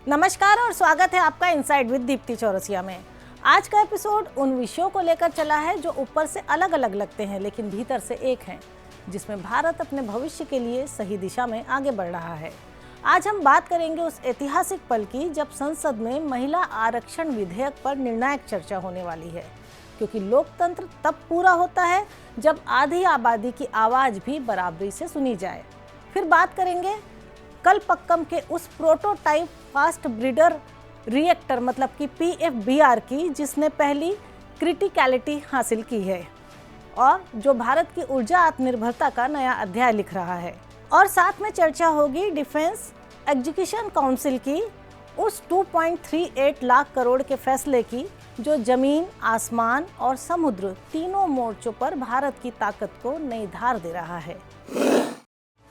नमस्कार और स्वागत है आपका इनसाइड विद दीप्ति चौरसिया में। आज का एपिसोड उन विषयों को लेकर चला है जो ऊपर से अलग अलग लगते हैं लेकिन भीतर से एक हैं, जिसमें भारत अपने भविष्य के लिए सही दिशा में आगे बढ़ रहा है। आज हम बात करेंगे उस ऐतिहासिक पल की जब संसद में महिला आरक्षण विधेयक पर निर्णायक चर्चा होने वाली है, क्योंकि लोकतंत्र तब पूरा होता है जब आधी आबादी की आवाज़ भी बराबरी से सुनी जाए। फिर बात करेंगे कलपक्कम के उस प्रोटोटाइप फास्ट ब्रीडर रिएक्टर मतलब कि PFBR की, जिसने पहली क्रिटिकलिटी हासिल की है और जो भारत की ऊर्जा आत्मनिर्भरता का नया अध्याय लिख रहा है। और साथ में चर्चा होगी डिफेंस एग्जीक्यूशन काउंसिल की उस 2.38 लाख करोड़ के फैसले की, जो जमीन, आसमान और समुद्र तीनों मोर्चों पर भारत की ताकत को नई धार दे रहा है।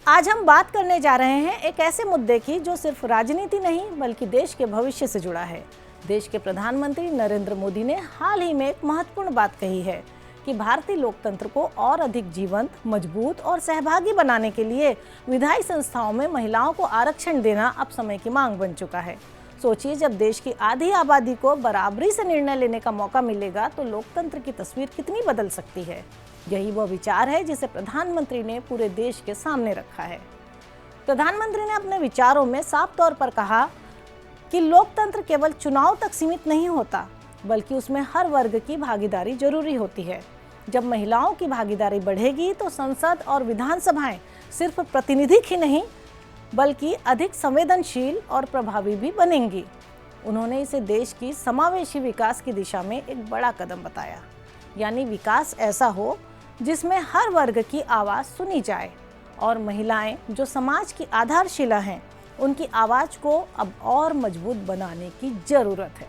आज हम बात करने जा रहे हैं एक ऐसे मुद्दे की जो सिर्फ राजनीति नहीं बल्कि देश के भविष्य से जुड़ा है। देश के प्रधानमंत्री नरेंद्र मोदी ने हाल ही में एक महत्वपूर्ण बात कही है कि भारतीय लोकतंत्र को और अधिक जीवंत, मजबूत और सहभागी बनाने के लिए विधायी संस्थाओं में महिलाओं को आरक्षण देना अब समय की मांग बन चुका है। सोचिए, जब देश की आधी आबादी को बराबरी से निर्णय लेने का मौका मिलेगा तो लोकतंत्र की तस्वीर कितनी बदल सकती है। यही वह विचार है जिसे प्रधानमंत्री ने पूरे देश के सामने रखा है। प्रधानमंत्री ने अपने विचारों में साफ तौर पर कहा कि लोकतंत्र केवल चुनाव तक सीमित नहीं होता, बल्कि उसमें हर वर्ग की भागीदारी जरूरी होती है। जब महिलाओं की भागीदारी बढ़ेगी तो संसद और विधानसभाएं सिर्फ प्रातिनिधिक ही नहीं बल्कि अधिक संवेदनशील और प्रभावी भी बनेंगी। उन्होंने इसे देश की समावेशी विकास की दिशा में एक बड़ा कदम बताया, यानी विकास ऐसा हो जिसमें हर वर्ग की आवाज़ सुनी जाए और महिलाएं, जो समाज की आधारशिला हैं, उनकी आवाज़ को अब और मजबूत बनाने की ज़रूरत है।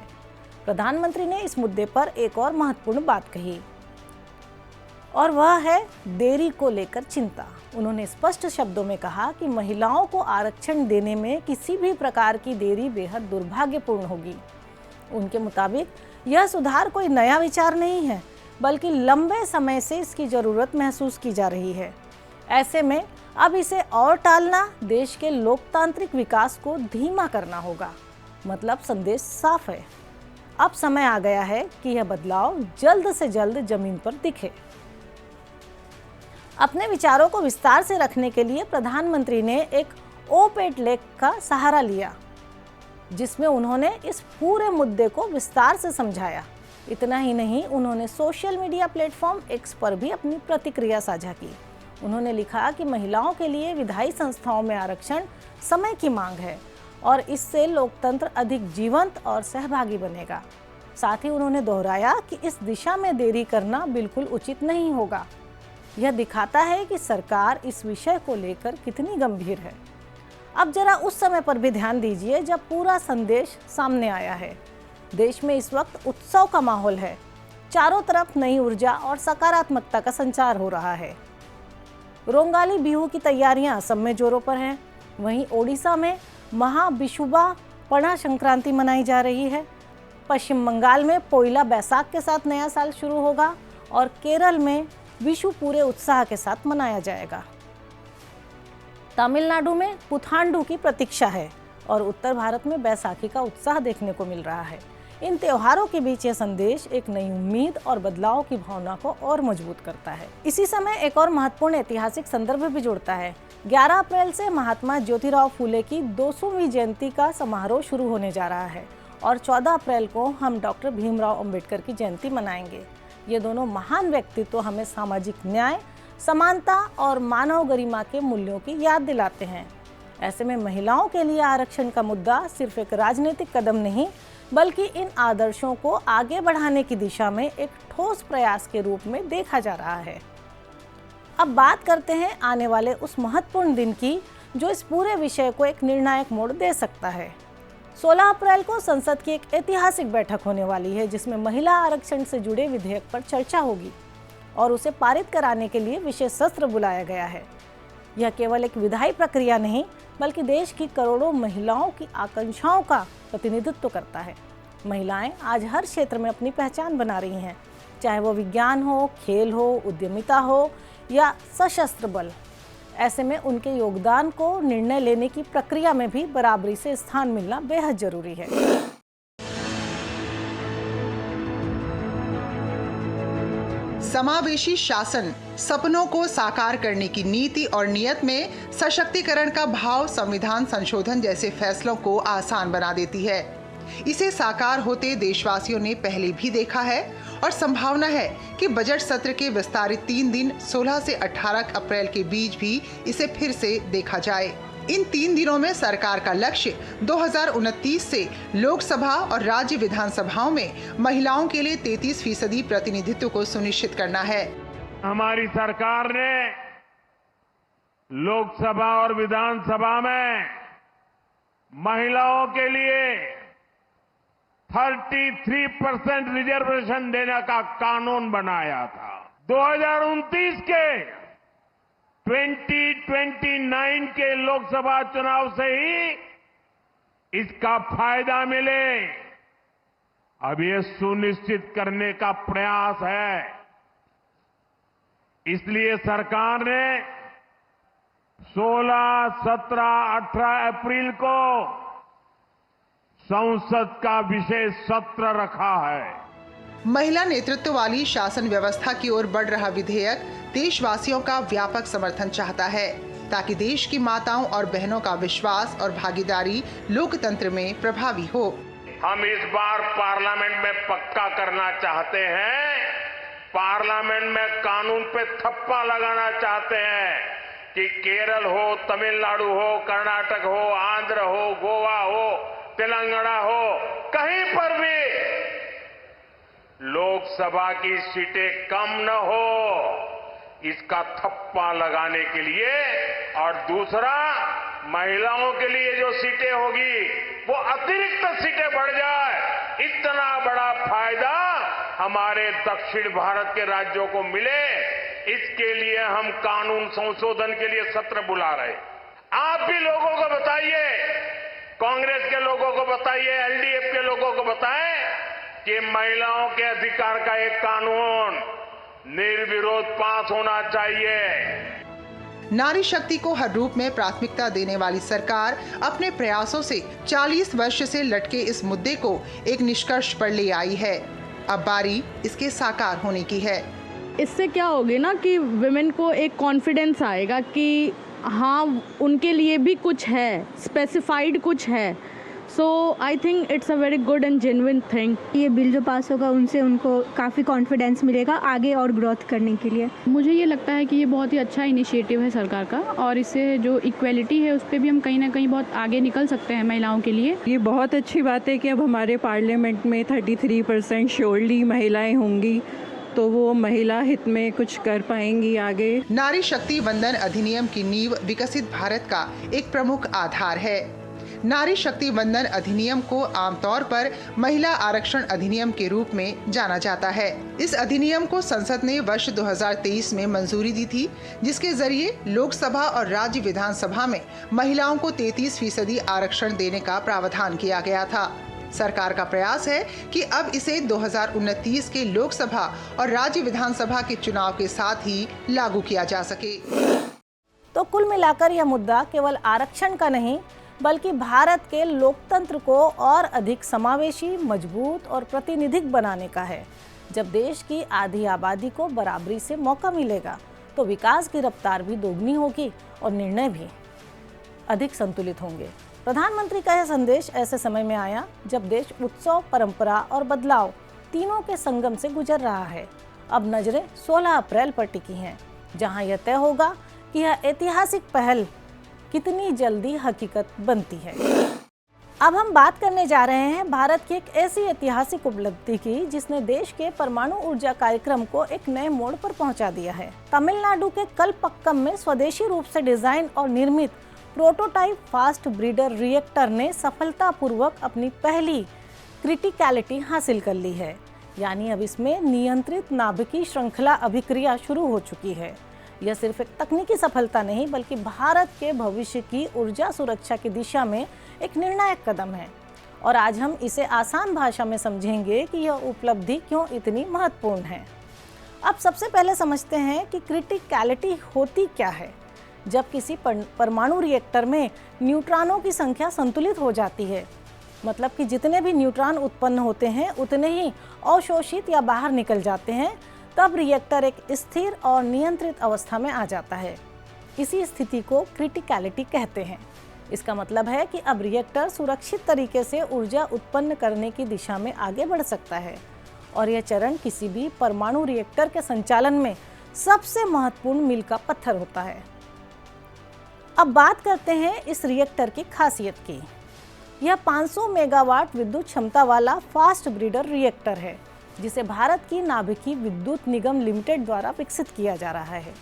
प्रधानमंत्री ने इस मुद्दे पर एक और महत्वपूर्ण बात कही और वह है देरी को लेकर चिंता। उन्होंने स्पष्ट शब्दों में कहा कि महिलाओं को आरक्षण देने में किसी भी प्रकार की देरी बेहद दुर्भाग्यपूर्ण होगी। उनके मुताबिक यह सुधार कोई नया विचार नहीं है, बल्कि लंबे समय से इसकी ज़रूरत महसूस की जा रही है। ऐसे में अब इसे और टालना देश के लोकतांत्रिक विकास को धीमा करना होगा। मतलब संदेश साफ है, अब समय आ गया है कि यह बदलाव जल्द से जल्द जमीन पर दिखे। अपने विचारों को विस्तार से रखने के लिए प्रधानमंत्री ने एक ओपेड लेख का सहारा लिया, जिसमें उन्होंने इस पूरे मुद्दे को विस्तार से समझाया। इतना ही नहीं, उन्होंने सोशल मीडिया प्लेटफॉर्म X पर भी अपनी प्रतिक्रिया साझा की। उन्होंने लिखा कि महिलाओं के लिए विधायी संस्थाओं में आरक्षण समय की मांग है और इससे लोकतंत्र अधिक जीवंत और सहभागी बनेगा। साथ ही उन्होंने दोहराया कि इस दिशा में देरी करना बिल्कुल उचित नहीं होगा। यह दिखाता है कि सरकार इस विषय को लेकर कितनी गंभीर है। अब जरा उस समय पर भी ध्यान दीजिए जब पूरा संदेश सामने आया है। देश में इस वक्त उत्सव का माहौल है। चारों तरफ नई ऊर्जा और सकारात्मकता का संचार हो रहा है। रोंगाली बिहू की तैयारियां असम में जोरों पर हैं। वहीं ओडिशा में महाबिशुबा पणा संक्रांति मनाई जा रही है। पश्चिम बंगाल में पोइला बैसाख के साथ नया साल शुरू होगा और केरल में विशु पूरे उत्साह के साथ मनाया जाएगा। तमिलनाडु में पुथांडु की प्रतीक्षा है और उत्तर भारत में बैसाखी का उत्साह देखने को मिल रहा है। इन त्योहारों के बीच यह संदेश एक नई उम्मीद और बदलाव की भावना को और मजबूत करता है। इसी समय एक और महत्वपूर्ण ऐतिहासिक संदर्भ भी जुड़ता है। 11 अप्रैल से महात्मा ज्योतिराव फूले की 200वीं जयंती का समारोह शुरू होने जा रहा है और 14 अप्रैल को हम डॉक्टर भीमराव अंबेडकर की जयंती मनाएंगे। ये दोनों महान व्यक्तित्व हमें सामाजिक न्याय, समानता और मानव गरिमा के मूल्यों की याद दिलाते हैं। ऐसे में महिलाओं के लिए आरक्षण का मुद्दा सिर्फ एक राजनीतिक कदम नहीं बल्कि इन आदर्शों को आगे बढ़ाने की दिशा में एक ठोस प्रयास के रूप में देखा जा रहा है। अब बात करते हैं आने वाले उस महत्वपूर्ण दिन की जो इस पूरे विषय को एक निर्णायक मोड़ दे सकता है। 16 अप्रैल को संसद की एक ऐतिहासिक बैठक होने वाली है, जिसमें महिला आरक्षण से जुड़े विधेयक पर चर्चा होगी और उसे पारित कराने के लिए विशेष सत्र बुलाया गया है। यह केवल एक विधायी प्रक्रिया नहीं बल्कि देश की करोड़ों महिलाओं की आकांक्षाओं का प्रतिनिधित्व करता है। महिलाएं आज हर क्षेत्र में अपनी पहचान बना रही हैं, चाहे वो विज्ञान हो, खेल हो, उद्यमिता हो या सशस्त्र बल। ऐसे में उनके योगदान को निर्णय लेने की प्रक्रिया में भी बराबरी से स्थान मिलना बेहद जरूरी है। समावेशी शासन सपनों को साकार करने की नीति और नियत में सशक्तिकरण का भाव संविधान संशोधन जैसे फैसलों को आसान बना देती है। इसे साकार होते देशवासियों ने पहले भी देखा है और संभावना है कि बजट सत्र के विस्तारित 3 दिन 16 से 18 अप्रैल के बीच भी इसे फिर से देखा जाए। इन 3 दिनों में सरकार का लक्ष्य 2029 से लोकसभा और राज्य विधानसभाओं में महिलाओं के लिए 33% प्रतिनिधित्व को सुनिश्चित करना है। हमारी सरकार ने लोकसभा और विधानसभा में महिलाओं के लिए 33% रिजर्वेशन देने का कानून बनाया था। 2029 के 2029 के लोकसभा चुनाव से ही इसका फायदा मिले, अब ये सुनिश्चित करने का प्रयास है। इसलिए सरकार ने 16, 17, 18 अप्रैल को संसद का विशेष सत्र रखा है। महिला नेतृत्व वाली शासन व्यवस्था की ओर बढ़ रहा विधेयक देशवासियों का व्यापक समर्थन चाहता है, ताकि देश की माताओं और बहनों का विश्वास और भागीदारी लोकतंत्र में प्रभावी हो। हम इस बार पार्लियामेंट में पक्का करना चाहते हैं, पार्लियामेंट में कानून पे थप्पा लगाना चाहते हैं कि केरल हो, तमिलनाडु हो, कर्नाटक हो, आंध्र हो, गोवा हो, तेलंगाना हो, कहीं पर भी लोकसभा की सीटें कम न हो, इसका थप्पा लगाने के लिए। और दूसरा, महिलाओं के लिए जो सीटें होगी वो अतिरिक्त सीटें बढ़ जाए, इतना बड़ा फायदा हमारे दक्षिण भारत के राज्यों को मिले, इसके लिए हम कानून संशोधन के लिए सत्र बुला रहे। आप भी लोगों को बताइए, कांग्रेस के लोगों को बताइए, एलडीएफ के लोगों को बताएं कि महिलाओं के अधिकार का एक कानून निर्विरोध पास होना चाहिए। नारी शक्ति को हर रूप में प्राथमिकता देने वाली सरकार अपने प्रयासों से 40 वर्ष से लटके इस मुद्दे को एक निष्कर्ष पर ले आई है। अब बारी इसके साकार होने की है। इससे क्या होगी ना कि विमेन को एक कॉन्फिडेंस आएगा कि हाँ, उनके लिए भी कुछ है, स्पेसिफाइड कुछ है। So I think it's a very good and genuine thing. ये बिल जो पास होगा उनसे उनको काफ़ी कॉन्फिडेंस मिलेगा आगे और ग्रोथ करने के लिए। मुझे ये लगता है कि ये बहुत ही अच्छा इनिशिएटिव है सरकार का, और इससे जो इक्वेलिटी है उस पर भी हम कहीं ना कहीं बहुत आगे निकल सकते हैं महिलाओं के लिए। ये बहुत अच्छी बात है कि अब हमारे पार्लियामेंट में 33% श्योरली महिलाएं होंगी, तो वो महिला हित में कुछ कर पाएंगी आगे। नारी शक्ति वंदन अधिनियम की नींव विकसित भारत का एक प्रमुख आधार है। नारी शक्ति वंदन अधिनियम को आमतौर पर महिला आरक्षण अधिनियम के रूप में जाना जाता है। इस अधिनियम को संसद ने वर्ष 2023 में मंजूरी दी थी, जिसके जरिए लोकसभा और राज्य विधानसभा में महिलाओं को 33% आरक्षण देने का प्रावधान किया गया था। सरकार का प्रयास है कि अब इसे 2029 के लोकसभा और राज्य विधानसभा के चुनाव के साथ ही लागू किया जा सके। तो कुल मिलाकर यह मुद्दा केवल आरक्षण का नहीं, बल्कि भारत के लोकतंत्र को और अधिक समावेशी, मजबूत और प्रातिनिधिक बनाने का है। जब देश की आधी आबादी को बराबरी से मौका मिलेगा, तो विकास की रफ्तार भी दोगुनी होगी और निर्णय भी अधिक संतुलित होंगे। प्रधानमंत्री का यह संदेश ऐसे समय में आया जब देश उत्सव, परंपरा और बदलाव तीनों के संगम से गुजर रहा है। अब नजरें 16 अप्रैल पर टिकी हैं, जहां यह तय होगा कि यह ऐतिहासिक पहल कितनी जल्दी हकीकत बनती है। अब हम बात करने जा रहे हैं भारत की एक ऐसी ऐतिहासिक उपलब्धि की जिसने देश के परमाणु ऊर्जा कार्यक्रम को एक नए मोड़ पर पहुंचा दिया है। तमिलनाडु के कलपक्कम में स्वदेशी रूप से डिजाइन और निर्मित प्रोटोटाइप फास्ट ब्रीडर रिएक्टर ने सफलतापूर्वक अपनी पहली क्रिटिकलिटी हासिल कर ली है। यानी अब इसमें नियंत्रित नाभिकीय श्रृंखला अभिक्रिया शुरू हो चुकी है। यह सिर्फ एक तकनीकी सफलता नहीं, बल्कि भारत के भविष्य की ऊर्जा सुरक्षा की दिशा में एक निर्णायक कदम है। और आज हम इसे आसान भाषा में समझेंगे कि यह उपलब्धि क्यों इतनी महत्वपूर्ण है। अब सबसे पहले समझते हैं कि क्रिटिकलिटी होती क्या है। जब किसी परमाणु रिएक्टर में न्यूट्रॉनों की संख्या संतुलित हो जाती है, मतलब कि जितने भी न्यूट्रॉन उत्पन्न होते हैं उतने ही अवशोषित या बाहर निकल जाते हैं, तब रिएक्टर एक स्थिर और नियंत्रित अवस्था में आ जाता है। इसी स्थिति को क्रिटिकलिटी कहते हैं। इसका मतलब है कि अब रिएक्टर सुरक्षित तरीके से ऊर्जा उत्पन्न करने की दिशा में आगे बढ़ सकता है और यह चरण किसी भी परमाणु रिएक्टर के संचालन में सबसे महत्वपूर्ण मील का पत्थर होता है। अब बात करते हैं इस रिएक्टर की खासियत की। यह 500 मेगावाट विद्युत क्षमता वाला फास्ट ब्रीडर रिएक्टर है, जिसे भारत की नाभिकीय विद्युत निगम लिमिटेड द्वारा विकसित किया जा रहा है।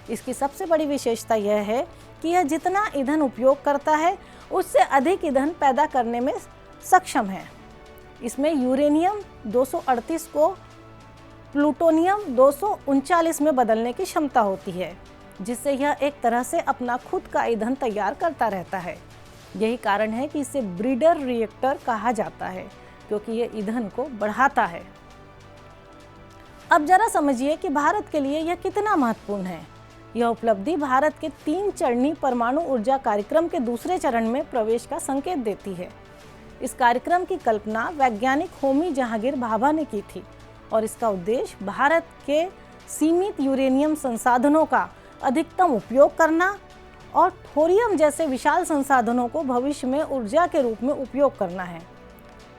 इसकी सबसे बड़ी विशेषता यह है कि यह जितना ईंधन उपयोग करता है उससे अधिक ईंधन पैदा करने में सक्षम है। इसमें यूरेनियम 238 को प्लूटोनियम 239 में बदलने की क्षमता होती है, जिससे यह एक तरह से अपना खुद का ईंधन तैयार करता रहता है। यही कारण है कि इसे ब्रीडर रिएक्टर कहा जाता है, क्योंकि यह ईंधन को बढ़ाता है। अब जरा समझिए कि भारत के लिए यह कितना महत्वपूर्ण है। यह उपलब्धि भारत के 3 चरणीय परमाणु ऊर्जा कार्यक्रम के दूसरे चरण में प्रवेश का संकेत देती है। इस कार्यक्रम की कल्पना वैज्ञानिक होमी जहांगीर भाभा ने की थी और इसका उद्देश्य भारत के सीमित यूरेनियम संसाधनों का अधिकतम उपयोग करना और थोरियम जैसे विशाल संसाधनों को भविष्य में ऊर्जा के रूप में उपयोग करना है।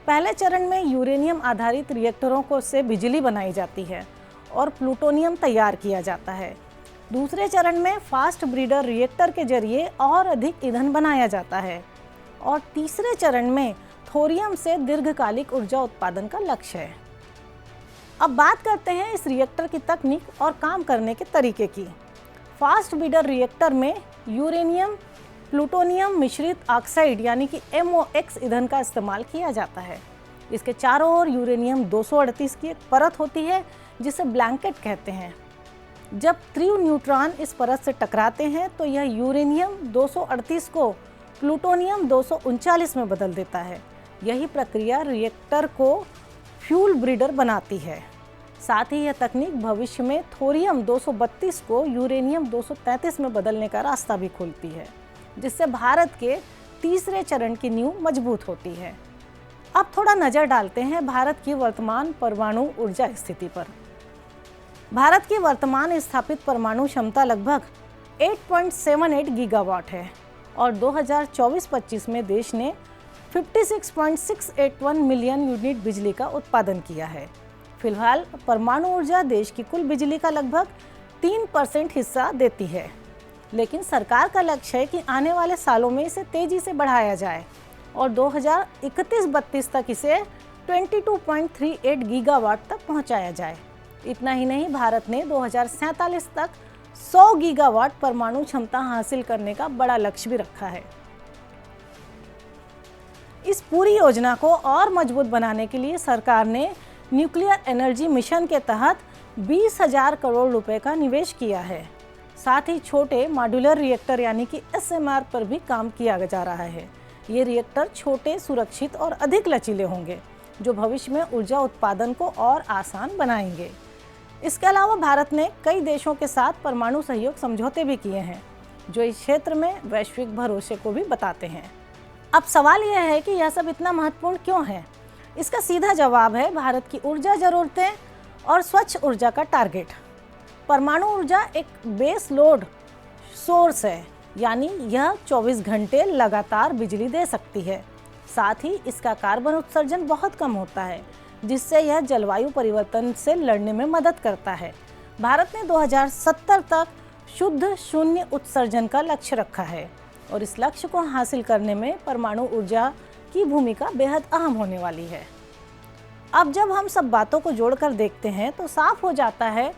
पहले चरण में यूरेनियम आधारित रिएक्टरों से बिजली बनाई जाती है और प्लूटोनियम तैयार किया जाता है। दूसरे चरण में फास्ट ब्रीडर रिएक्टर के जरिए और अधिक ईंधन बनाया जाता है और तीसरे चरण में थोरियम से दीर्घकालिक ऊर्जा उत्पादन का लक्ष्य है। अब बात करते हैं इस रिएक्टर की तकनीक और काम करने के तरीके की। फास्ट ब्रीडर रिएक्टर में यूरेनियम प्लूटोनियम मिश्रित ऑक्साइड यानी कि MOX ईंधन का इस्तेमाल किया जाता है। इसके चारों ओर यूरेनियम 238 की एक परत होती है जिसे ब्लैंकेट कहते हैं। जब त्रिव न्यूट्रॉन इस परत से टकराते हैं तो यह यूरेनियम 238 को प्लूटोनियम 239 में बदल देता है। यही प्रक्रिया रिएक्टर को फ्यूल ब्रीडर बनाती है। साथ ही यह तकनीक भविष्य में थोरियम 232 को यूरेनियम 233 में बदलने का रास्ता भी खोलती है, जिससे भारत के तीसरे चरण की नींव मजबूत होती है। अब थोड़ा नज़र डालते हैं भारत की वर्तमान परमाणु ऊर्जा स्थिति पर। भारत की वर्तमान स्थापित परमाणु क्षमता लगभग 8.78 गीगावाट है और 2024-25 में देश ने 56.681 मिलियन यूनिट बिजली का उत्पादन किया है। फिलहाल परमाणु ऊर्जा देश की कुल बिजली का लगभग 3% हिस्सा देती है, लेकिन सरकार का लक्ष्य है कि आने वाले सालों में इसे तेजी से बढ़ाया जाए और 2031-32 तक इसे 22.38 गीगावाट तक पहुंचाया जाए। इतना ही नहीं, भारत ने 2047 तक 100 गीगावाट परमाणु क्षमता हासिल करने का बड़ा लक्ष्य भी रखा है। इस पूरी योजना को और मजबूत बनाने के लिए सरकार ने न्यूक्लियर एनर्जी मिशन के तहत 20,000 करोड़ रुपए का निवेश किया है। साथ ही छोटे मॉड्यूलर रिएक्टर यानी कि SMR पर भी काम किया जा रहा है। ये रिएक्टर छोटे, सुरक्षित और अधिक लचीले होंगे, जो भविष्य में ऊर्जा उत्पादन को और आसान बनाएंगे। इसके अलावा भारत ने कई देशों के साथ परमाणु सहयोग समझौते भी किए हैं, जो इस क्षेत्र में वैश्विक भरोसे को भी बताते हैं। अब सवाल यह है कि यह सब इतना महत्वपूर्ण क्यों है? इसका सीधा जवाब है भारत की ऊर्जा ज़रूरतें और स्वच्छ ऊर्जा का टारगेट। परमाणु ऊर्जा एक बेस लोड सोर्स है, यानी यह 24 घंटे लगातार बिजली दे सकती है। साथ ही इसका कार्बन उत्सर्जन बहुत कम होता है, जिससे यह जलवायु परिवर्तन से लड़ने में मदद करता है। भारत ने 2070 तक शुद्ध शून्य उत्सर्जन का लक्ष्य रखा है और इस लक्ष्य को हासिल करने में परमाणु ऊर्जा की भूमिका बेहद अहम होने वाली है। अब जब हम सब बातों को जोड़कर देखते हैं तो साफ हो जाता है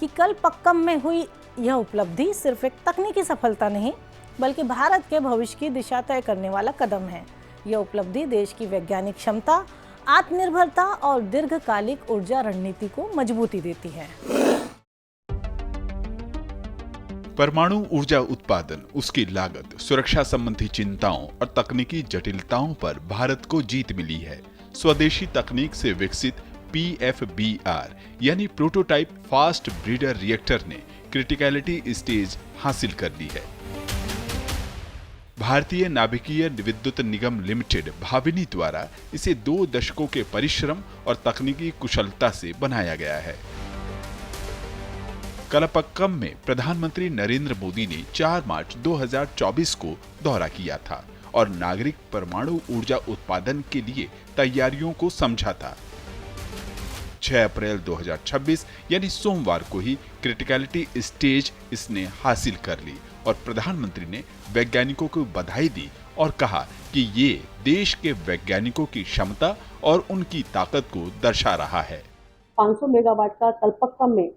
कि कल पक्कम में हुई यह उपलब्धि सिर्फ एक तकनीकी सफलता नहीं, बल्कि भारत के भविष्य की दिशा तय करने वाला कदम है। यह उपलब्धि देश की वैज्ञानिक क्षमता, आत्मनिर्भरता और दीर्घकालिक ऊर्जा रणनीति को मजबूती देती है। परमाणु ऊर्जा उत्पादन, उसकी लागत, सुरक्षा संबंधी चिंताओं और तकनीकी जटिलताओं पर भारत को जीत मिली है। स्वदेशी तकनीक से विकसित PFBR यानी प्रोटोटाइप फास्ट ब्रीडर रिएक्टर ने क्रिटिकलिटी स्टेज हासिल कर ली है। भारतीय नाभिकीय विद्युत निगम लिमिटेड भाविनी द्वारा इसे 2 दशकों के परिश्रम और तकनीकी कुशलता से बनाया गया है। कलपक्कम में प्रधानमंत्री नरेंद्र मोदी ने 4 मार्च 2024 को दौरा किया था और नागरिक परमाणु ऊर्जा उत्पादन के लिए तैयारियों को समझा था। 6 अप्रैल 2026 यानी सोमवार को ही क्रिटिकलिटी स्टेज इसने हासिल कर ली और प्रधानमंत्री ने वैज्ञानिकों को बधाई दी और कहा कि ये देश के वैज्ञानिकों की क्षमता और उनकी ताकत को दर्शा रहा है। 500 मेगावाट का कलपक्कम में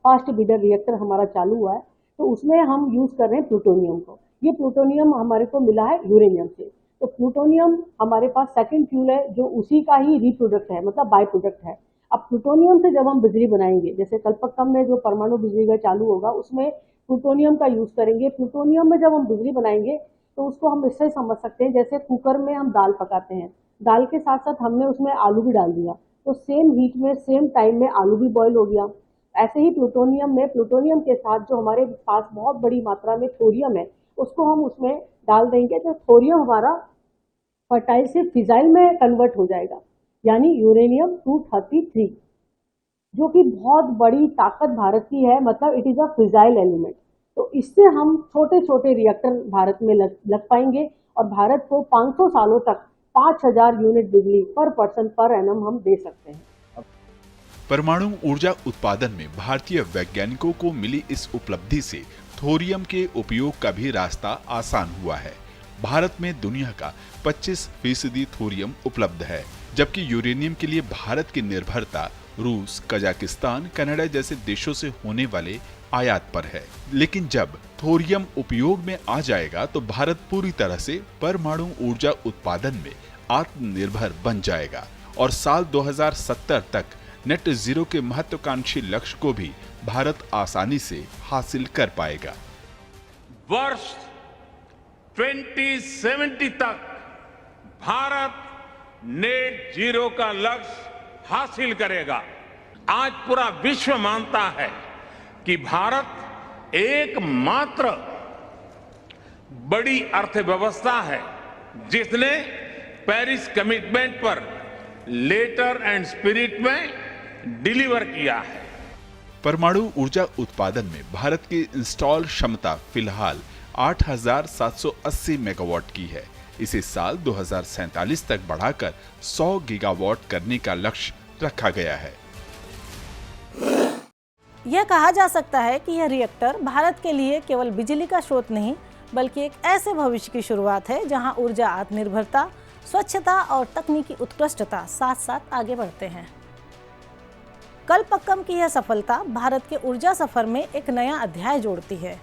फास्ट ब्रीडर रिएक्टर हमारा चालू हुआ है, तो उसमें हम यूज कर रहे हैं प्लूटोनियम को। ये प्लूटोनियम हमारे को मिला है यूरेनियम से, तो प्लूटोनियम हमारे पास सेकंड फ्यूल है जो उसी का ही रिप्रोडक्ट है, मतलब बाय प्रोडक्ट है। अब प्लूटोनियम से जब हम बिजली बनाएंगे, जैसे कलपक्कम में जो परमाणु बिजली घर चालू होगा उसमें प्लूटोनियम का यूज करेंगे। प्लूटोनियम में जब हम बिजली बनाएंगे तो उसको हम इससे समझ सकते हैं, जैसे कुकर में हम दाल पकाते हैं, दाल के साथ साथ हमने उसमें आलू भी डाल दिया, तो सेम हीट में सेम टाइम में आलू भी बॉयल हो गया। ऐसे ही प्लूटोनियम में प्लूटोनियम के साथ जो हमारे पास बहुत बड़ी मात्रा में थोरियम है उसको हम उसमें डाल देंगे, तो थोरियम हमारा फर्टाइल से फिजाइल में कन्वर्ट हो जाएगा, यानी यूरेनियम 233, जो कि बहुत बड़ी ताकत भारत की है, मतलब it is a fissile element. तो इससे हम छोटे छोटे रिएक्टर भारत में लग पाएंगे और भारत को 500 सालों तक 5000 यूनिट बिजली पर पर्सन पर एनम हम दे सकते हैं। परमाणु ऊर्जा उत्पादन में भारतीय वैज्ञानिकों को मिली इस उपलब्धि से थोरियम के उपयोग का भी रास्ता आसान हुआ है। भारत में दुनिया का 25% थोरियम उपलब्ध है, जबकि यूरेनियम के लिए भारत की निर्भरता रूस, कजाकिस्तान, कनाडा जैसे देशों से होने वाले आयात पर है। लेकिन जब थोरियम उपयोग में आ जाएगा तो भारत पूरी तरह से परमाणु ऊर्जा उत्पादन में आत्मनिर्भर बन जाएगा और साल 2070 तक नेट जीरो के महत्वाकांक्षी लक्ष्य को भी भारत आसानी से हासिल कर पाएगा। वर्ष 2070 तक भारत नेट जीरो का लक्ष्य हासिल करेगा। आज पूरा विश्व मानता है कि भारत एकमात्र बड़ी अर्थव्यवस्था है जिसने पेरिस कमिटमेंट पर लेटर एंड स्पिरिट में डिलीवर किया है। परमाणु ऊर्जा उत्पादन में भारत की इंस्टॉल क्षमता फिलहाल 8780 मेगावाट की है। इसे साल 2047 तक बढ़ाकर 100 गीगावाट करने का लक्ष्य रखा गया है। यह कहा जा सकता है कि यह रिएक्टर भारत के लिए केवल बिजली का स्रोत नहीं, बल्कि एक ऐसे भविष्य की शुरुआत है जहां ऊर्जा आत्मनिर्भरता, स्वच्छता और तकनीकी उत्कृष्टता साथ साथ आगे बढ़ते हैं। कलपक्कम की यह सफलता भारत के ऊर्जा सफर में एक नया अध्याय जोड़ती है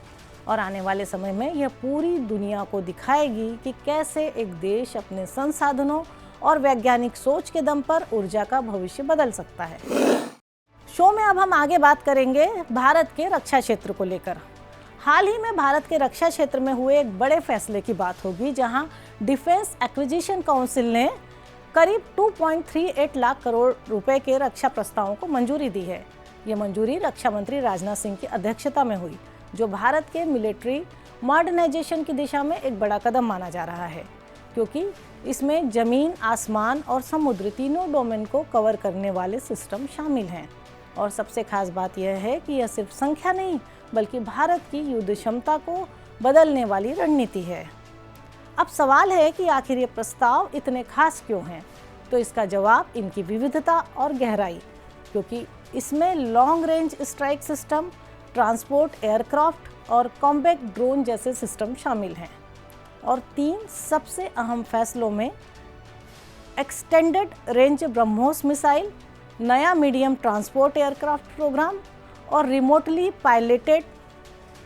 और आने वाले समय में यह पूरी दुनिया को दिखाएगी कि कैसे एक देश अपने संसाधनों और वैज्ञानिक सोच के दम पर ऊर्जा का भविष्य बदल सकता है। शो में अब हम आगे बात करेंगे भारत के रक्षा क्षेत्र को लेकर। हाल ही में भारत के रक्षा क्षेत्र में हुए एक बड़े फैसले की बात होगी, जहां डिफेंस एक्विजिशन काउंसिल ने करीब 2.38 लाख करोड़ रुपए के रक्षा प्रस्तावों को मंजूरी दी है। ये मंजूरी रक्षा मंत्री राजनाथ सिंह की अध्यक्षता में हुई, जो भारत के मिलिट्री मॉडर्नाइजेशन की दिशा में एक बड़ा कदम माना जा रहा है, क्योंकि इसमें जमीन, आसमान और समुद्र तीनों डोमेन को कवर करने वाले सिस्टम शामिल हैं। और सबसे खास बात यह है कि यह सिर्फ संख्या नहीं, बल्कि भारत की युद्ध क्षमता को बदलने वाली रणनीति है। अब सवाल है कि आखिर ये प्रस्ताव इतने खास क्यों हैं? तो इसका जवाब इनकी विविधता और गहराई, क्योंकि इसमें long range strike system, transport aircraft और कॉम्बैट ड्रोन जैसे सिस्टम शामिल हैं। और 3 सबसे अहम फैसलों में एक्सटेंडेड रेंज ब्रह्मोस मिसाइल, नया मीडियम ट्रांसपोर्ट एयरक्राफ्ट प्रोग्राम और रिमोटली पायलटेड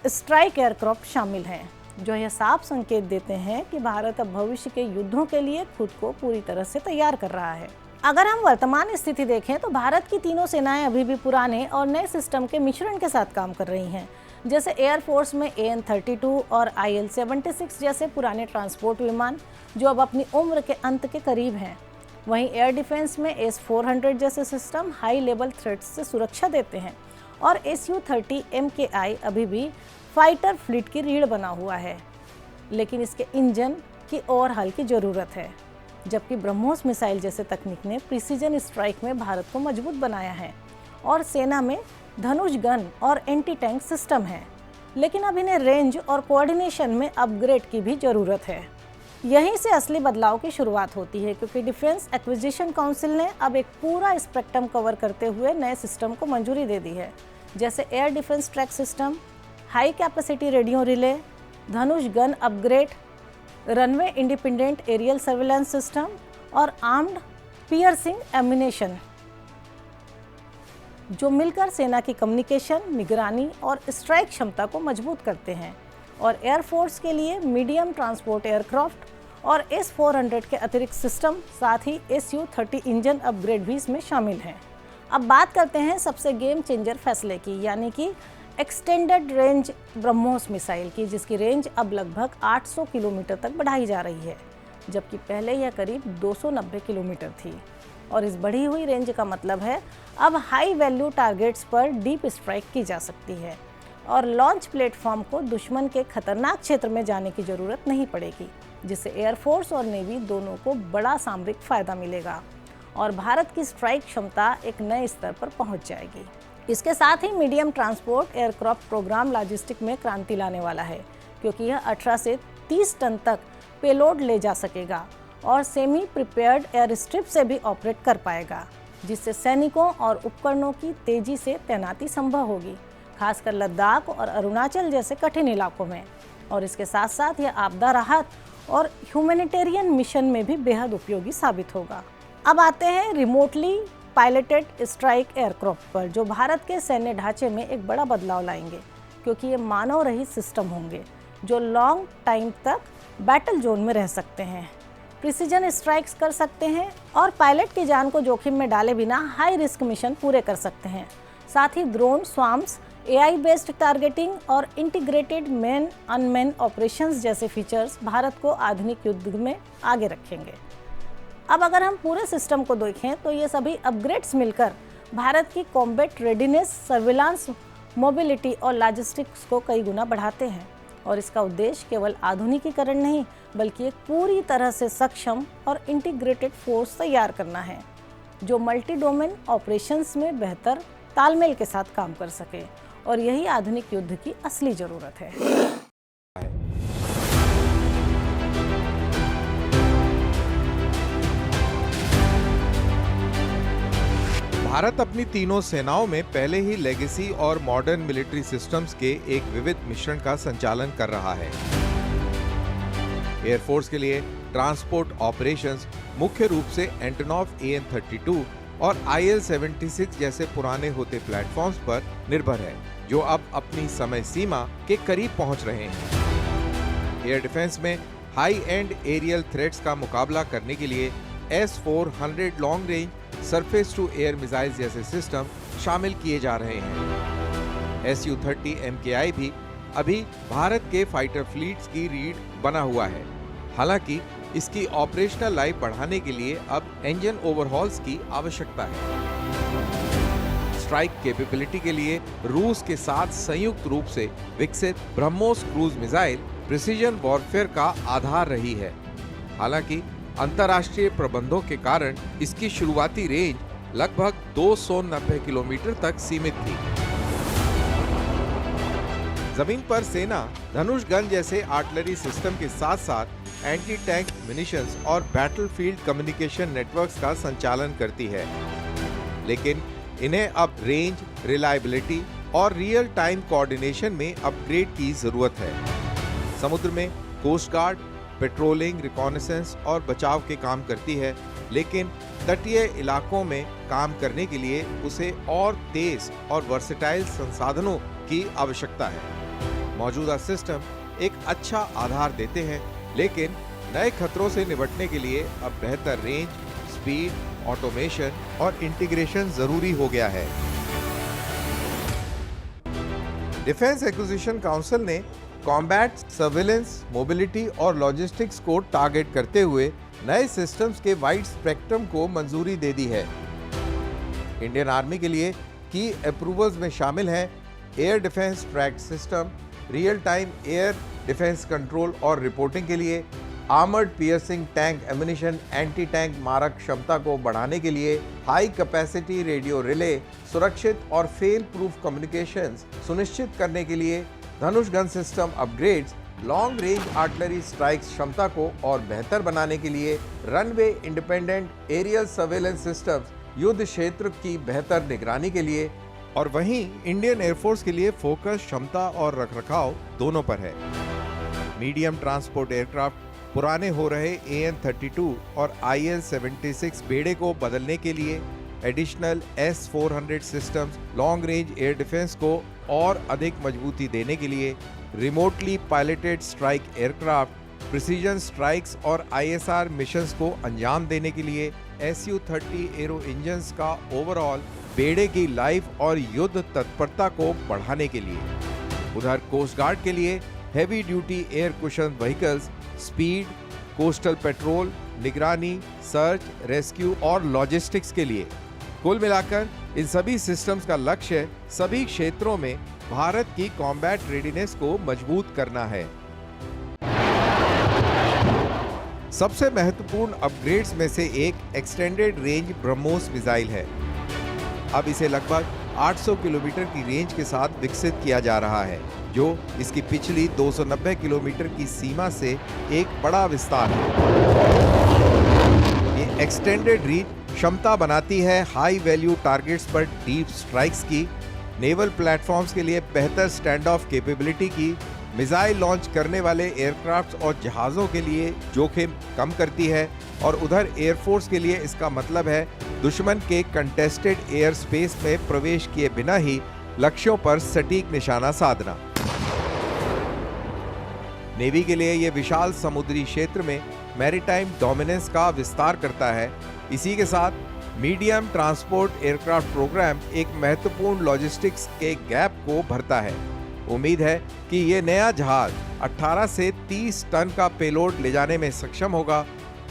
स्ट्राइक एयरक्राफ्ट शामिल हैं, जो यह साफ संकेत देते हैं कि भारत अब भविष्य के युद्धों के लिए खुद को पूरी तरह से तैयार कर रहा है। अगर हम वर्तमान स्थिति देखें तो भारत की तीनों सेनाएं अभी भी पुराने और नए सिस्टम के मिश्रण के साथ काम कर रही हैं, जैसे एयरफोर्स में AN-32 और IL-76 जैसे पुराने ट्रांसपोर्ट विमान जो अब अपनी उम्र के अंत के करीब हैं। वहीं एयर डिफेंस में S-400 जैसे सिस्टम हाई लेवल थ्रेट्स से सुरक्षा देते हैं और Su-30 MKI अभी भी फाइटर फ्लीट की रीढ़ बना हुआ है। लेकिन इसके इंजन की ओवरहाल की ज़रूरत है। जबकि ब्रह्मोस मिसाइल जैसे तकनीक ने प्रिसीजन स्ट्राइक में भारत को मजबूत बनाया है और सेना में धनुष गन और एंटी टैंक सिस्टम है, लेकिन अब इन्हें रेंज और कोऑर्डिनेशन में अपग्रेड की भी ज़रूरत है। यहीं से असली बदलाव की शुरुआत होती है, क्योंकि डिफेंस एक्विजिशन काउंसिल ने अब एक पूरा स्पेक्ट्रम कवर करते हुए नए सिस्टम को मंजूरी दे दी है, जैसे air defence track system, high capacity radio relay, Dhanush gun upgrade, runway independent aerial surveillance system और आर्म्ड पियर्सिंग एम्यूनेशन, जो मिलकर सेना की कम्युनिकेशन, निगरानी और स्ट्राइक क्षमता को मजबूत करते हैं। और एयरफोर्स के लिए मीडियम ट्रांसपोर्ट एयरक्राफ्ट और S-400 के अतिरिक्त सिस्टम, साथ ही Su-30 इंजन अपग्रेड भी इसमें शामिल हैं। अब बात करते हैं सबसे गेम चेंजर फैसले की, यानी कि एक्सटेंडेड रेंज ब्रह्मोस मिसाइल की, जिसकी रेंज अब लगभग 800 किलोमीटर तक बढ़ाई जा रही है, जबकि पहले यह करीब 290 किलोमीटर थी। और इस बढ़ी हुई रेंज का मतलब है अब हाई वैल्यू टारगेट्स पर डीप स्ट्राइक की जा सकती है और लॉन्च प्लेटफॉर्म को दुश्मन के खतरनाक क्षेत्र में जाने की ज़रूरत नहीं पड़ेगी, जिससे एयरफोर्स और नेवी दोनों को बड़ा सामरिक फायदा मिलेगा और भारत की स्ट्राइक क्षमता एक नए स्तर पर पहुंच जाएगी। इसके साथ ही medium transport aircraft programme logistic में क्रांति लाने वाला है, क्योंकि यह 18 से 30 टन तक पेलोड ले जा सकेगा और सेमी प्रिपेयर्ड एयर स्ट्रिप से भी ऑपरेट कर पाएगा, जिससे सैनिकों और उपकरणों की तेजी से तैनाती संभव होगी, खासकर लद्दाख और अरुणाचल जैसे कठिन इलाकों में। और इसके साथ साथ यह आपदा राहत और ह्यूमैनिटेरियन मिशन में भी बेहद उपयोगी साबित होगा। अब आते हैं रिमोटली पायलटेड स्ट्राइक एयरक्राफ्ट पर, जो भारत के सैन्य ढांचे में एक बड़ा बदलाव लाएंगे, क्योंकि ये मानव रहित सिस्टम होंगे जो लॉन्ग टाइम तक बैटल जोन में रह सकते हैं, प्रिसीजन स्ट्राइक्स कर सकते हैं और पायलट की जान को जोखिम में डाले बिना हाई रिस्क मिशन पूरे कर सकते हैं। साथ ही drone swarms, AI based targeting और इंटीग्रेटेड मैन अनमैन ऑपरेशंस जैसे फीचर्स भारत को आधुनिक युद्ध में आगे रखेंगे। अब अगर हम पूरे सिस्टम को देखें तो ये सभी अपग्रेड्स मिलकर भारत की कॉम्बैट रेडीनेस, सर्विलांस, मोबिलिटी और लॉजिस्टिक्स को कई गुना बढ़ाते हैं। और इसका उद्देश्य केवल आधुनिकीकरण नहीं, बल्कि एक पूरी तरह से सक्षम और इंटीग्रेटेड फोर्स तैयार करना है, जो मल्टी डोमेन ऑपरेशंस में बेहतर तालमेल के साथ काम कर सके। और यही आधुनिक युद्ध की असली जरूरत है। भारत अपनी तीनों सेनाओं में पहले ही लेगेसी और मॉडर्न मिलिट्री सिस्टम्स के एक विविध मिश्रण का संचालन कर रहा है। एयरफोर्स के लिए ट्रांसपोर्ट ऑपरेशंस मुख्य रूप से एंटोनॉव AN-32 और IL-76 जैसे पुराने होते प्लेटफॉर्म्स पर निर्भर है, जो अब अपनी समय सीमा के करीब पहुंच रहे हैं। एयर डिफेंस में हाई एंड एरियल थ्रेट्स का मुकाबला करने के लिए S-400 long range surface to air missile जैसे सिस्टम शामिल किए जा रहे हैं। Su-30 MKI भी अभी भारत के फाइटर फ्लीट्स की रीढ़ बना हुआ है। हालांकि इसकी ऑपरेशनल लाइफ बढ़ाने के लिए अब इंजन ओवरहॉल्स की आवश्यकता है। स्ट्राइक कैपेबिलिटी के लिए रूस के साथ संयुक्त रूप से विकसित BrahMos cruise missile precision warfare का आधार रही है। हालांकि अंतर्राष्ट्रीय प्रबंधों के कारण इसकी शुरुआती रेंज लगभग 290 किलोमीटर तक सीमित थी। जमीन पर सेना धनुष गन जैसे आर्टिलरी सिस्टम के साथ साथ एंटी टैंक म्यूनिशंस और बैटलफील्ड कम्युनिकेशन नेटवर्क्स का संचालन करती है, लेकिन इन्हें अब रेंज, रिलायबिलिटी और रियल टाइम कोऑर्डिनेशन में अपग्रेड की जरूरत है। समुद्र में कोस्ट गार्ड पेट्रोलिंग, रिकॉनेसेंस और बचाव के काम करती है, लेकिन तटीय इलाकों में काम करने के लिए उसे और तेज और वर्सेटाइल संसाधनों की आवश्यकता है। मौजूदा सिस्टम एक अच्छा आधार देते हैं, लेकिन नए खतरों से निपटने के लिए अब बेहतर रेंज, स्पीड, ऑटोमेशन और इंटीग्रेशन जरूरी हो गया है। डिफेंस एक्विजिशन काउंसिल ने कॉम्बैट, सर्विलेंस, मोबिलिटी और लॉजिस्टिक्स को टारगेट करते हुए नए सिस्टम्स के वाइड स्पेक्ट्रम को मंजूरी दे दी है। इंडियन आर्मी के लिए की अप्रूवल्स में शामिल हैं air defence track system, real time air defence control और रिपोर्टिंग के लिए, armoured piercing tank ammunition anti tank मारक क्षमता को बढ़ाने के लिए, हाई कैपेसिटी रेडियो रिले, सुरक्षित और फेल प्रूफ कम्युनिकेशंस सुनिश्चित करने के लिए, Dhanush gun system upgrades, long range artillery strikes क्षमता को और बेहतर बनाने के लिए, runway independent aerial surveillance systems युद्ध क्षेत्र की बेहतर निगरानी के लिए, और वहीं इंडियन एयरफोर्स के लिए फोकस क्षमता और रखरखाव दोनों पर है। मीडियम ट्रांसपोर्ट एयरक्राफ्ट पुराने हो रहे AN-32 और IL-76 बेड़े को बदलने के लिए, additional S-400 systems long range air defence को और अधिक मजबूती देने के लिए, remotely piloted strike aircraft, precision strikes और ISR मिशंस को अंजाम देने के लिए, Su-30 एरो इंजन्स का ओवरऑल बेड़े की लाइफ और युद्ध तत्परता को बढ़ाने के लिए। उधर कोस्ट गार्ड के लिए heavy duty air cushion vehicles, speed, coastal petrol, निगरानी, सर्च, रेस्क्यू और लॉजिस्टिक्स के लिए। कुल मिलाकर इन सभी सिस्टम्स का लक्ष्य सभी क्षेत्रों में भारत की कॉम्बैट रेडीनेस को मजबूत करना है। सबसे महत्वपूर्ण अपग्रेड्स में से एक एक्सटेंडेड रेंज ब्रह्मोस मिसाइल है। अब इसे लगभग 800 किलोमीटर की रेंज के साथ विकसित किया जा रहा है, जो इसकी पिछली 290 किलोमीटर की सीमा से एक बड़ा विस्तार है। ये एक्सटेंडेड रेंज क्षमता बनाती है हाई वैल्यू टारगेट्स पर डीप स्ट्राइक्स की, नेवल प्लेटफॉर्म्स के लिए बेहतर स्टैंड ऑफ कैपेबिलिटी की, मिसाइल लॉन्च करने वाले एयरक्राफ्ट्स और जहाज़ों के लिए जोखिम कम करती है, और उधर एयरफोर्स के लिए इसका मतलब है दुश्मन के कंटेस्टेड एयर स्पेस में प्रवेश किए बिना ही लक्ष्यों पर सटीक निशाना साधना। नेवी के लिए यह विशाल समुद्री क्षेत्र में मैरीटाइम डोमिनेंस का विस्तार करता है। इसी के साथ मीडियम ट्रांसपोर्ट एयरक्राफ्ट प्रोग्राम एक महत्वपूर्ण लॉजिस्टिक्स के गैप को भरता है। उम्मीद है कि ये नया जहाज 18 से 30 टन का पेलोड ले जाने में सक्षम होगा,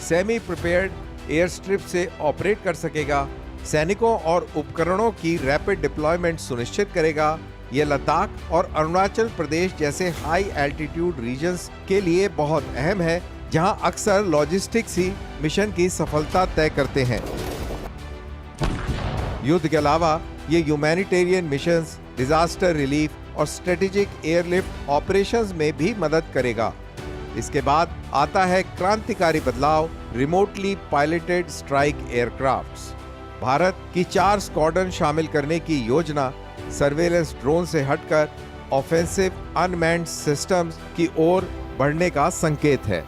सेमी प्रिपेयर्ड एयर स्ट्रिप से ऑपरेट कर सकेगा, सैनिकों और उपकरणों की रैपिड डिप्लॉयमेंट सुनिश्चित करेगा। यह लद्दाख और अरुणाचल प्रदेश जैसे हाई एल्टीट्यूड रीजन्स के लिए बहुत अहम है, जहां अक्सर लॉजिस्टिक्स ही मिशन की सफलता तय करते हैं। युद्ध के अलावा ये ह्यूमैनिटेरियन मिशंस, डिजास्टर रिलीफ और स्ट्रेटेजिक एयरलिफ्ट ऑपरेशंस में भी मदद करेगा। इसके बाद आता है क्रांतिकारी बदलाव, remotely piloted strike aircrafts. Bharat की 4 स्क्वाड्रन शामिल करने की योजना सर्वेलेंस ड्रोन से हटकर ऑफेंसिव अनमैन्ड सिस्टम्स की ओर बढ़ने का संकेत है।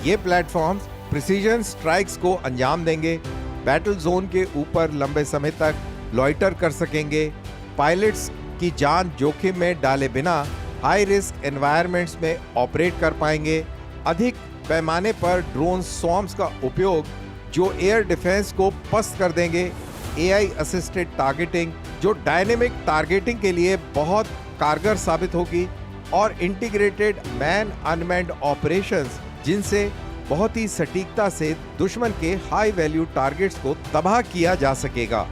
ये प्लेटफॉर्म्स प्रिसीजन स्ट्राइक्स को अंजाम देंगे, बैटल जोन के ऊपर लंबे समय तक लॉइटर कर सकेंगे, पायलट्स की जान जोखिम में डाले बिना हाई रिस्क एनवायरनमेंट्स में ऑपरेट कर पाएंगे, अधिक पैमाने पर ड्रोन स्वॉर्म्स का उपयोग जो एयर डिफेंस को पस्त कर देंगे, AI असिस्टेड टारगेटिंग जो डायनेमिक टारगेटिंग के लिए बहुत कारगर साबित होगी, और इंटीग्रेटेड मैन अनमैन्ड ऑपरेशंस जिनसे बहुत ही सटीकता से दुश्मन के हाई वैल्यू टारगेट्स को तबाह किया जा सकेगा।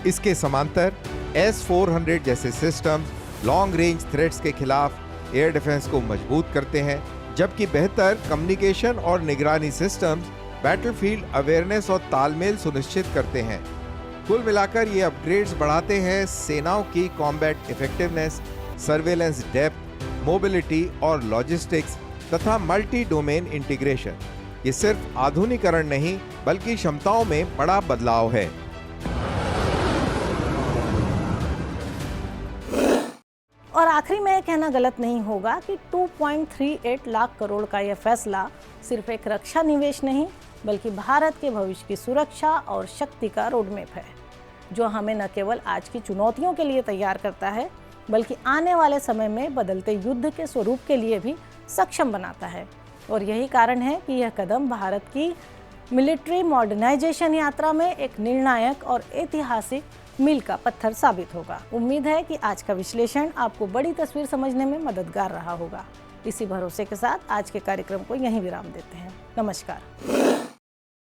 इसके समांतर S-400 जैसे सिस्टम्स लॉन्ग रेंज थ्रेट्स के खिलाफ एयर डिफेंस को मजबूत करते हैं, जबकि बेहतर कम्युनिकेशन और निगरानी सिस्टम्स बैटलफील्ड अवेयरनेस और तालमेल सुनिश्चित करते हैं। कुल मिलाकर ये अपग्रेड्स बढ़ाते हैं सेनाओं की combat effectiveness, surveillance depth, mobility और लॉजिस्टिक्स तथा मल्टी डोमेन इंटीग्रेशन। ये सिर्फ आधुनिकीकरण नहीं बल्कि क्षमताओं में बड़ा बदलाव है। और आखिरी में यह कहना गलत नहीं होगा कि 2.38 लाख करोड़ का यह फैसला सिर्फ एक रक्षा निवेश नहीं बल्कि भारत के भविष्य की सुरक्षा और शक्ति का रोडमैप है, जो हमें न केवल आज की चुनौतियों के लिए तैयार करता है बल्कि आने वाले समय में बदलते युद्ध के स्वरूप के लिए भी सक्षम बनाता है। और यही कारण है कि यह कदम भारत की मिलिट्री मॉडर्नाइजेशन यात्रा में एक निर्णायक और ऐतिहासिक मील का पत्थर साबित होगा। उम्मीद है कि आज का विश्लेषण आपको बड़ी तस्वीर समझने में मददगार रहा होगा। इसी भरोसे के साथ आज के कार्यक्रम को यहीं विराम देते हैं। नमस्कार।